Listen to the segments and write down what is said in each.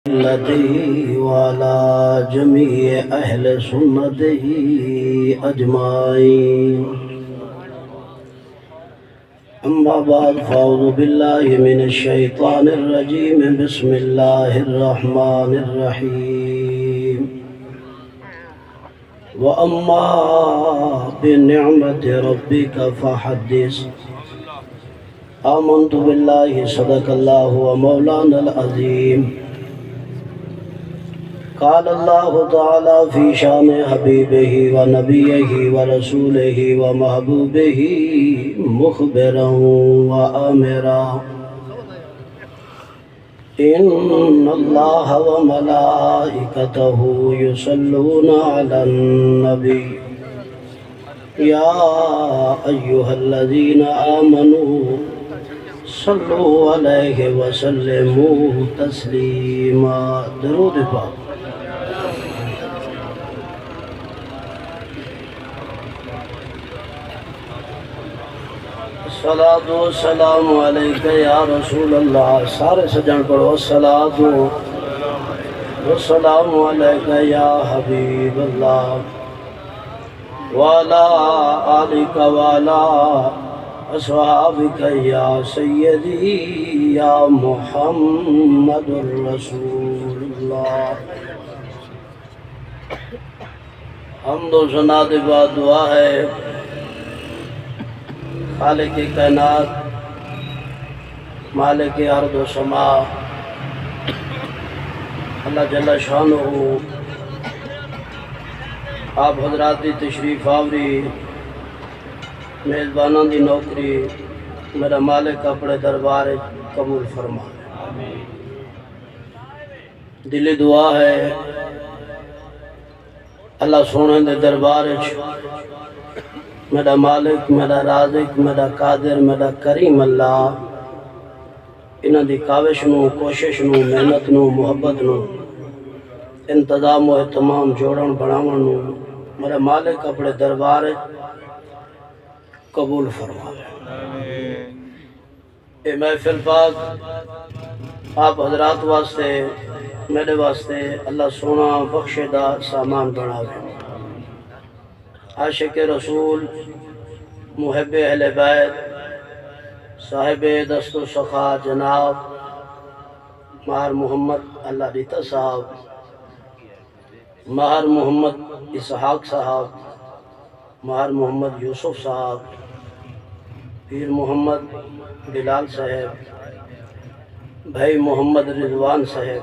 الذي وعلى جميع أهل سنته أجمعين. أما بعد فأعوذ بالله من الشيطان الرجيم. بسم الله الرحمن الرحيم. وأما بنعمة ربك فحدث. آمنت بالله صدق الله ومولانا العظيم. قال الله تعالى في شان حبيبه ونبيه ورسوله ومحبوبه مخبرا وآمرا إن الله وملائكته يصلون على النبي يا أيها الذين آمنوا صلوا عليه وسلموا تسليما. درود پاک. الصلاة والسلام علیک یا رسول اللہ. سارے سجن پڑھو. الصلاة والسلام علیک یا حبیب اللہ وعلا آلک وعلا اصحابک یا سیدی یا محمد رسول اللہ. حمد و ثنا کے بعد دعا ہے خالق کائنات مالک ارض و سما اللہ جل شانہ آپ حضرات دی تشریف آوری میزبانوں دی نوکری میرا مالک اپنے دربار قبول فرما. دلی دعا ہے اللہ سونے دے دربار میرا مالک میرا رازق میرا قادر میرا کریم اللہ انہاں دی کاوش نو کوشش نو محنت نو محبت نو انتظام و اہتمام جوڑن بناون نو میرا مالک اپنے دربار قبول فرما. اے محفل پاک آپ حضرات واسطے میرے واسطے اللہ سونا بخشے دا سامان بناوے. عاشق رسول محب اہل بیت صاحب دست و سخا جناب ماہر محمد اللہ ریتا صاحب ماہر محمد اسحاق صاحب ماہر محمد یوسف صاحب پیر محمد بلال صاحب بھائی محمد رضوان صاحب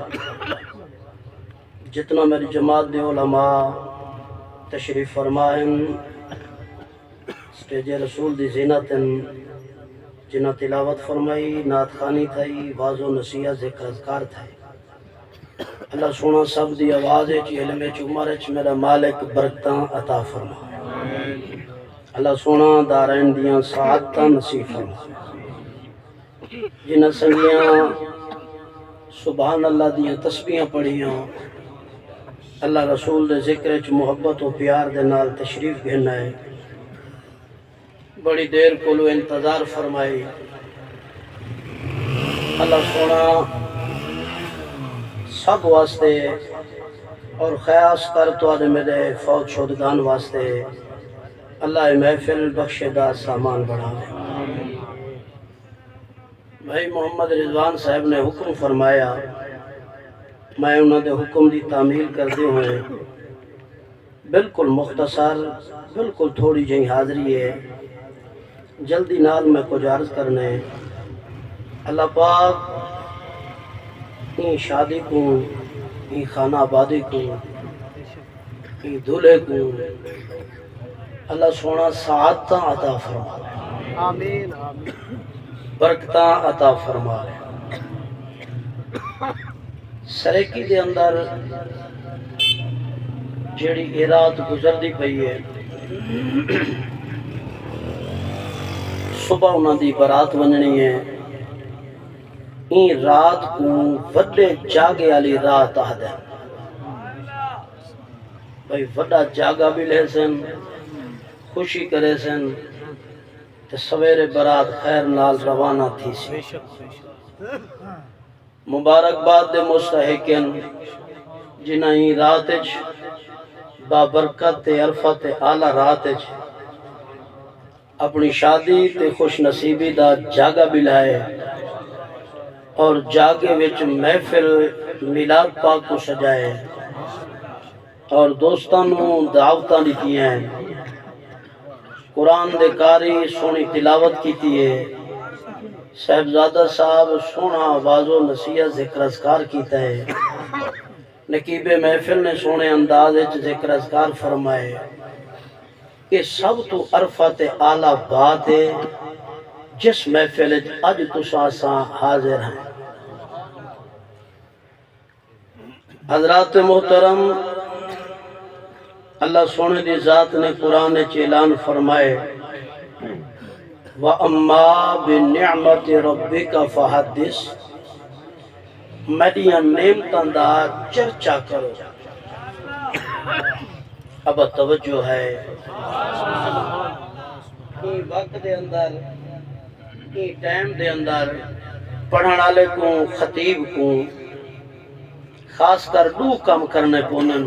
جتنا میری جماعت دے علماء تشریف فرمائن سٹیج رسول دی زینتن جنہ تلاوت فرمائی نعت خانی تھائی واض و نصیحت ذکر اذکار تھائی اللہ سونا سب دی آواز چی علم چی عمر چی میرا مالک برکتاں عطا فرما. اللہ سونا دارین دیاں سعادتاں نصیب فرما. جنہ سنگیاں سبحان اللہ دیاں تسبیحاں پڑھیاں اللہ رسول دے ذکر چ محبت و پیار دے نال تشریف گھن ہے بڑی دیر کولو انتظار فرمائی. اللہ سونا سب واسطے اور خیاس کر تو آدھے میرے فوت شدگان واسطے اللہ محفل بخشے دا سامان بڑھا دے. بھائی محمد رضوان صاحب نے حکم فرمایا میں انہوں نے حکم دی تعمیل کر دے ہوئے بالکل مختصر بالکل تھوڑی جہی حاضری ہے جلدی نال میں کچھ عرض کرنے. اللہ پاک این شادی کو این خانہ آبادی کو این دولے کو اللہ سونا سعادتاں عطا فرما لے. آمین برکتاں عطا فرما لے. سریکی دے اندر جیڑی رات گزر دی پئی ہے صبح انہاں دی برات ونجنی ہے. این رات کو وڈے جاگے والی رات آدھے بھائی وڈا جاگا بھی لے سن خوشی کرے سن تے سویرے برات خیر نال روانہ تھی سی. مبارکباد دے مستحقن جنہاں ہی رات وچ بابرکت تے عرفہ تے اعلیٰ رات وچ اپنی شادی تے خوش نصیبی دا جاگا بلائے اور جاگے وچ محفل میلاد پاک کو سجائے اور دوستانوں دعوتاں دیتی ہیں، قرآن دے قاری سونی تلاوت کیتی ہے، صاحبزادہ صاحب سونا آواز و نصیحت ذکر اذکار کیتا ہے، نقیب محفل نے سونے انداز وچ ذکر اذکار فرمائے کہ سب تو عرفہ تے اعلیٰ بات ہے جس محفل وچ اج تساں ساں حاضر ہیں۔ حضرات محترم، اللہ سونے دی ذات نے قرآن وچ اعلان فرمائے وَأَمَّا بِنِعْمَةِ رَبِّكَ فَحَدِّثْ، میڈیاں نعمتاں دا چرچا کرو۔ اب توجہ ہے کی وقت دے اندر کی ٹائم دے اندر پڑھن والے کو خطیب کو خاص کر دو کام کرنے پونن،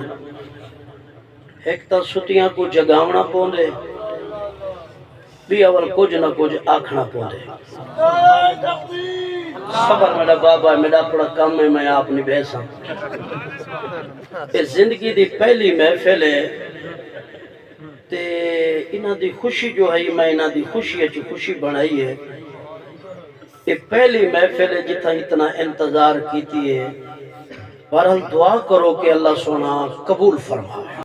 ایک تو ستیاں کو جگاونا پوندے، بھی اول کچھ نہ کچھ آکھنا پوندے۔ خبر میرا بابا میرا اپنا کام ہے، میں آپ نہیں بھیسا۔ یہ زندگی دی پہلی محفل ہے تے انہاں دی خوشی جو ہے میں انہاں دی خوشی اچھی خوشی بنائی ہے۔ یہ پہلی محفل ہے جتنا اتنا انتظار کیتی ہے، بہرحال دعا کرو کہ اللہ سونا قبول فرمائے۔